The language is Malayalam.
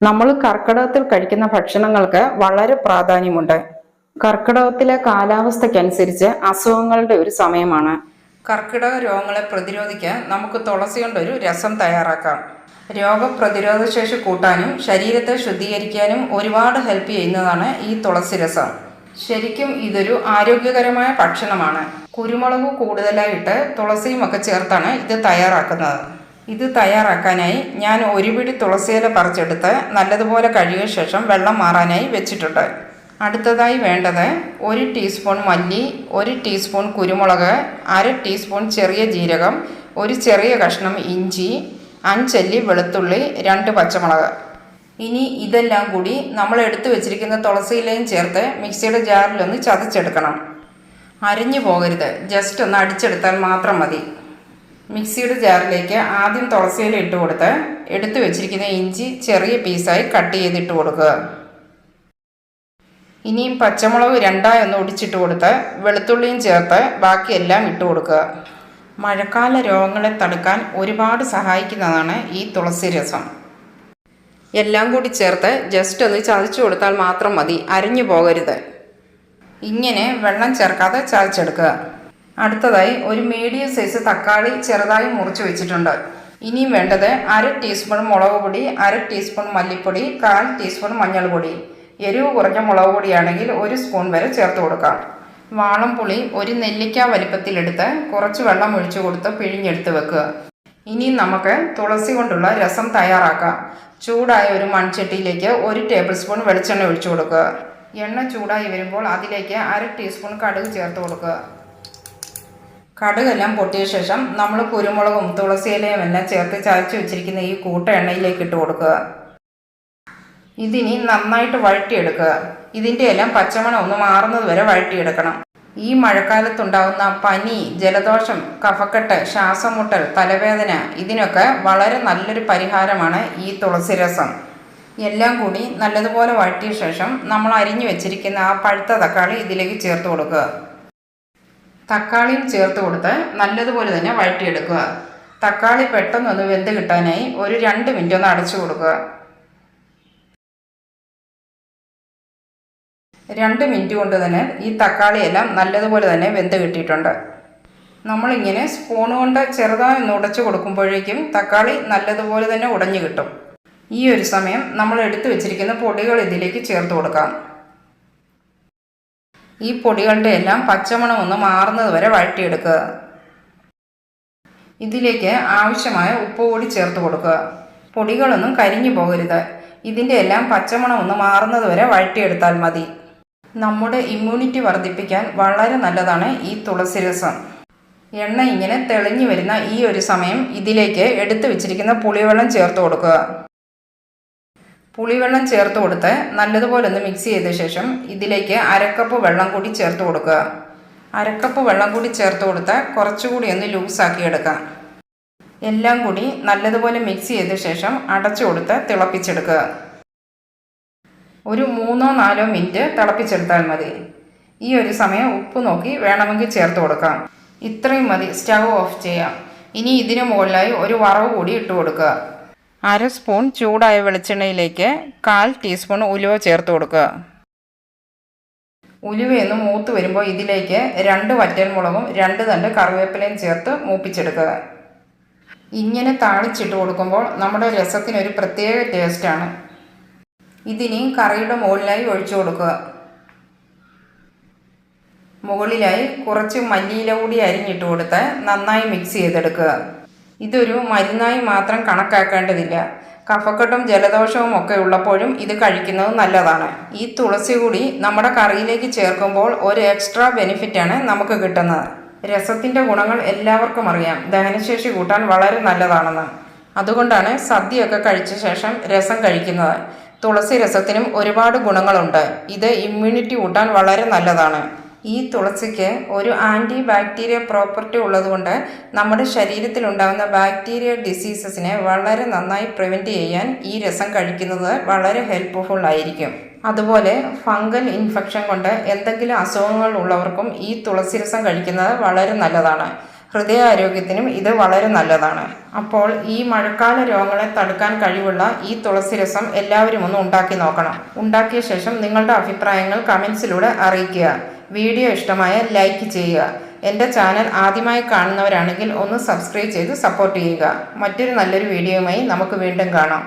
നമ്മൾ കർക്കിടകത്തിൽ കഴിക്കുന്ന ഭക്ഷണങ്ങൾക്ക് വളരെ പ്രാധാന്യമുണ്ട്. കർക്കിടകത്തിലെ കാലാവസ്ഥയ്ക്കനുസരിച്ച് അസുഖങ്ങളുടെ ഒരു സമയമാണ്. കർക്കിടക രോഗങ്ങളെ പ്രതിരോധിക്കാൻ നമുക്ക് തുളസി കൊണ്ടൊരു രസം തയ്യാറാക്കാം. രോഗപ്രതിരോധ ശേഷി കൂട്ടാനും ശരീരത്തെ ശുദ്ധീകരിക്കാനും ഒരുപാട് ഹെൽപ്പ് ചെയ്യുന്നതാണ് ഈ തുളസി രസം. ശരിക്കും ഇതൊരു ആരോഗ്യകരമായ ഭക്ഷണമാണ്. കുരുമുളക് കൂടുതലായിട്ട് തുളസിയുമൊക്കെ ചേർത്താണ് ഇത് തയ്യാറാക്കുന്നത്. ഇത് തയ്യാറാക്കാനായി ഞാൻ ഒരു പിടി തുളസിയില പറിച്ചെടുത്ത് നല്ലതുപോലെ കഴുകിയ ശേഷം വെള്ളം മാറാനായി വെച്ചിട്ടുണ്ട്. അടുത്തതായി വേണ്ടത് 1 ടീസ്പൂൺ മല്ലി, 1 ടീസ്പൂൺ കുരുമുളക്, 1/2 ടീസ്പൂൺ ചെറിയ ജീരകം, ഒരു ചെറിയ കഷ്ണം ഇഞ്ചി, 5 അല്ലി വെളുത്തുള്ളി, 2 പച്ചമുളക്. ഇനി ഇതെല്ലാം കൂടി നമ്മൾ എടുത്തു വെച്ചിരിക്കുന്ന തുളസിയിലയും ചേർത്ത് മിക്സിയുടെ ജാറിലൊന്ന് ചതച്ചെടുക്കണം. അരിഞ്ഞു പോകരുത്, ജസ്റ്റ് ഒന്ന് അടിച്ചെടുത്താൽ മാത്രം മതി. മിക്സിയുടെ ജാറിലേക്ക് ആദ്യം തുളസിയില ഇട്ട് കൊടുത്ത് എടുത്തു വെച്ചിരിക്കുന്ന ഇഞ്ചി ചെറിയ പീസായി കട്ട് ചെയ്തിട്ട് കൊടുക്കുക. ഇനിയും പച്ചമുളക് 2 ഒന്ന് ഒടിച്ചിട്ട് കൊടുത്ത് വെളുത്തുള്ളിയും ചേർത്ത് ബാക്കിയെല്ലാം ഇട്ട് കൊടുക്കുക. മഴക്കാല രോഗങ്ങളെ തടുക്കാൻ ഒരുപാട് സഹായിക്കുന്നതാണ് ഈ തുളസി രസം. എല്ലാം കൂടി ചേർത്ത് ജസ്റ്റ് ഒന്ന് ചതച്ചു കൊടുത്താൽ മാത്രം മതി, അരിഞ്ഞു പോകരുത്. ഇങ്ങനെ വെള്ളം ചേർക്കാതെ ചതച്ചെടുക്കുക. അടുത്തതായി ഒരു മീഡിയം സൈസ് തക്കാളി ചെറുതായി മുറിച്ച് വെച്ചിട്ടുണ്ട്. ഇനിയും വേണ്ടത് 1/2 ടീസ്പൂൺ മുളക് പൊടി, 1/2 ടീസ്പൂൺ മല്ലിപ്പൊടി, 1/4 ടീസ്പൂൺ മഞ്ഞൾപ്പൊടി. എരിവ് കുറഞ്ഞ മുളക് പൊടിയാണെങ്കിൽ 1 സ്പൂൺ വരെ ചേർത്ത് കൊടുക്കാം. വാളംപുളി ഒരു നെല്ലിക്ക വലിപ്പത്തിലെടുത്ത് കുറച്ച് വെള്ളം ഒഴിച്ചു കൊടുത്ത് പിഴിഞ്ഞെടുത്ത് വെക്കുക. ഇനി നമുക്ക് തുളസി കൊണ്ടുള്ള രസം തയ്യാറാക്കാം. ചൂടായ ഒരു മൺചട്ടിയിലേക്ക് 1 ടേബിൾ സ്പൂൺ വെളിച്ചെണ്ണ ഒഴിച്ചു കൊടുക്കുക. എണ്ണ ചൂടായി വരുമ്പോൾ അതിലേക്ക് 1/2 ടീസ്പൂൺ കടുക് ചേർത്ത് കൊടുക്കുക. കടുകെല്ലാം പൊട്ടിയ ശേഷം നമ്മൾ കുരുമുളകും തുളസിയിലയും എല്ലാം ചേർത്ത് ചതച്ച് വെച്ചിരിക്കുന്ന ഈ കൂട്ട എണ്ണയിലേക്ക് ഇട്ട് കൊടുക്കുക. ഇതിനി നന്നായിട്ട് വഴറ്റിയെടുക്കുക. ഇതിൻ്റെ എല്ലാം പച്ചമണം ഒന്ന് മാറുന്നത് വരെ വഴറ്റിയെടുക്കണം. ഈ മഴക്കാലത്തുണ്ടാകുന്ന പനി, ജലദോഷം, കഫക്കെട്ട്, ശ്വാസമുട്ടൽ, തലവേദന ഇതിനൊക്കെ വളരെ നല്ലൊരു പരിഹാരമാണ് ഈ തുളസി രസം. എല്ലാം കൂടി നല്ലതുപോലെ വഴറ്റിയ ശേഷം നമ്മൾ അരിഞ്ഞു വെച്ചിരിക്കുന്ന ആ പഴുത്ത തക്കാളി ഇതിലേക്ക് ചേർത്ത് കൊടുക്കുക. തക്കാളിയും ചേർത്ത് കൊടുത്ത് നല്ലതുപോലെ തന്നെ വഴറ്റിയെടുക്കുക. തക്കാളി പെട്ടെന്നൊന്ന് വെന്ത് കിട്ടാനായി ഒരു 2 മിനിറ്റ് ഒന്ന് അടച്ചു കൊടുക്കുക. 2 മിനിറ്റ് കൊണ്ട് തന്നെ ഈ തക്കാളിയെല്ലാം നല്ലതുപോലെ തന്നെ വെന്ത് കിട്ടിയിട്ടുണ്ട്. നമ്മളിങ്ങനെ സ്പൂൺ കൊണ്ട് ചെറുതായി ഒന്ന് ഉടച്ചു കൊടുക്കുമ്പോഴേക്കും തക്കാളി നല്ലതുപോലെ തന്നെ ഉടഞ്ഞു കിട്ടും. ഈ ഒരു സമയം നമ്മൾ എടുത്തു വെച്ചിരിക്കുന്ന പൊടികൾ ഇതിലേക്ക് ചേർത്ത് കൊടുക്കാം. ഈ പൊടികളുടെ എല്ലാം പച്ചമണം ഒന്ന് മാറുന്നത് വരെ വഴറ്റിയെടുക്കുക. ഇതിലേക്ക് ആവശ്യമായ ഉപ്പ് കൂടി ചേർത്ത് കൊടുക്കുക. പൊടികളൊന്നും കരിഞ്ഞു പോകരുത്. ഇതിൻ്റെ എല്ലാം പച്ചമണം ഒന്ന് മാറുന്നത് വരെ വഴറ്റിയെടുത്താൽ മതി. നമ്മുടെ ഇമ്മ്യൂണിറ്റി വർദ്ധിപ്പിക്കാൻ വളരെ നല്ലതാണ് ഈ തുളസി രസം. എണ്ണ ഇങ്ങനെ തെളിഞ്ഞു വരുന്ന ഈ ഒരു സമയം ഇതിലേക്ക് എടുത്തു വെച്ചിരിക്കുന്ന പുളിവെള്ളം ചേർത്ത് കൊടുക്കുക. പുളിവെള്ളം ചേർത്ത് കൊടുത്ത് നല്ലതുപോലെ ഒന്ന് മിക്സ് ചെയ്ത ശേഷം ഇതിലേക്ക് 1/2 കപ്പ് വെള്ളം കൂടി ചേർത്ത് കൊടുക്കുക. 1/2 കപ്പ് വെള്ളം കൂടി ചേർത്ത് കൊടുത്ത് കുറച്ചുകൂടി ഒന്ന് ലൂസാക്കി എടുക്കാം. എല്ലാം കൂടി നല്ലതുപോലെ മിക്സ് ചെയ്ത ശേഷം അടച്ചു കൊടുത്ത് തിളപ്പിച്ചെടുക്കുക. ഒരു 3-4 മിനിറ്റ് തിളപ്പിച്ചെടുത്താൽ മതി. ഈ ഒരു സമയം ഉപ്പ് നോക്കി വേണമെങ്കിൽ ചേർത്ത് കൊടുക്കാം. ഇത്രയും മതി, സ്റ്റൗ ഓഫ് ചെയ്യാം. ഇനി ഇതിന് മുകളിലായി ഒരു വറവ് കൂടി ഇട്ട് കൊടുക്കുക. 1/2 സ്പൂൺ ചൂടായ വെളിച്ചെണ്ണയിലേക്ക് 1/4 ടീസ്പൂൺ ഉലുവ ചേർത്ത് കൊടുക്കുക. ഉലുവയൊന്ന് മൂത്ത് വരുമ്പോൾ ഇതിലേക്ക് 2 വറ്റൽമുളകും 2 തണ്ട് കറിവേപ്പിലയും ചേർത്ത് മൂപ്പിച്ചെടുക്കുക. ഇങ്ങനെ താളിച്ചിട്ട് കൊടുക്കുമ്പോൾ നമ്മുടെ രസത്തിനൊരു പ്രത്യേക ടേസ്റ്റാണ്. ഇതിനി കറിയുടെ മുകളിലായി ഒഴിച്ചു കൊടുക്കുക. മുകളിലായി കുറച്ച് മല്ലിയില കൂടി അരിഞ്ഞിട്ട് കൊടുത്ത് നന്നായി മിക്സ് ചെയ്തെടുക്കുക. ഇതൊരു മരുന്നായി മാത്രം കണക്കാക്കേണ്ടതില്ല. കഫക്കെട്ടും ജലദോഷവും ഒക്കെ ഉള്ളപ്പോഴും ഇത് കഴിക്കുന്നത് നല്ലതാണ്. ഈ തുളസി കൂടി നമ്മുടെ കറിയിലേക്ക് ചേർക്കുമ്പോൾ ഒരു എക്സ്ട്രാ ബെനിഫിറ്റാണ് നമുക്ക് കിട്ടുന്നത്. രസത്തിൻ്റെ ഗുണങ്ങൾ എല്ലാവർക്കും അറിയാം. ദഹനശേഷി കൂട്ടാൻ വളരെ നല്ലതാണെന്ന്. അതുകൊണ്ടാണ് സദ്യയൊക്കെ കഴിച്ച ശേഷം രസം കഴിക്കുന്നത്. തുളസി രസത്തിനും ഒരുപാട് ഗുണങ്ങളുണ്ട്. ഇത് ഇമ്മ്യൂണിറ്റി കൂട്ടാൻ വളരെ നല്ലതാണ്. ഈ തുളസിക്ക് ഒരു ആൻറ്റി ബാക്ടീരിയ പ്രോപ്പർട്ടി ഉള്ളതുകൊണ്ട് നമ്മുടെ ശരീരത്തിലുണ്ടാകുന്ന ബാക്ടീരിയ ഡിസീസസിനെ വളരെ നന്നായി പ്രിവെൻറ്റ് ചെയ്യാൻ ഈ രസം കഴിക്കുന്നത് വളരെ ഹെൽപ്ഫുൾ ആയിരിക്കും. അതുപോലെ ഫംഗൽ ഇൻഫെക്ഷൻ കൊണ്ട് എന്തെങ്കിലും അസുഖങ്ങൾ ഉള്ളവർക്കും ഈ തുളസി രസം കഴിക്കുന്നത് വളരെ നല്ലതാണ്. ഹൃദയാരോഗ്യത്തിനും ഇത് വളരെ നല്ലതാണ്. അപ്പോൾ ഈ മഴക്കാല രോഗങ്ങളെ തടുക്കാൻ കഴിവുള്ള ഈ തുളസി രസം എല്ലാവരും ഒന്ന് ഉണ്ടാക്കി നോക്കണം. ഉണ്ടാക്കിയ ശേഷം നിങ്ങളുടെ അഭിപ്രായങ്ങൾ കമൻസിലൂടെ അറിയിക്കുക. വീഡിയോ ഇഷ്ടമായ ലൈക്ക് ചെയ്യുക. എൻ്റെ ചാനൽ ആദ്യമായി കാണുന്നവരാണെങ്കിൽ ഒന്ന് സബ്സ്ക്രൈബ് ചെയ്ത് സപ്പോർട്ട് ചെയ്യുക. മറ്റൊരു നല്ലൊരു വീഡിയോയുമായി നമുക്ക് വീണ്ടും കാണാം.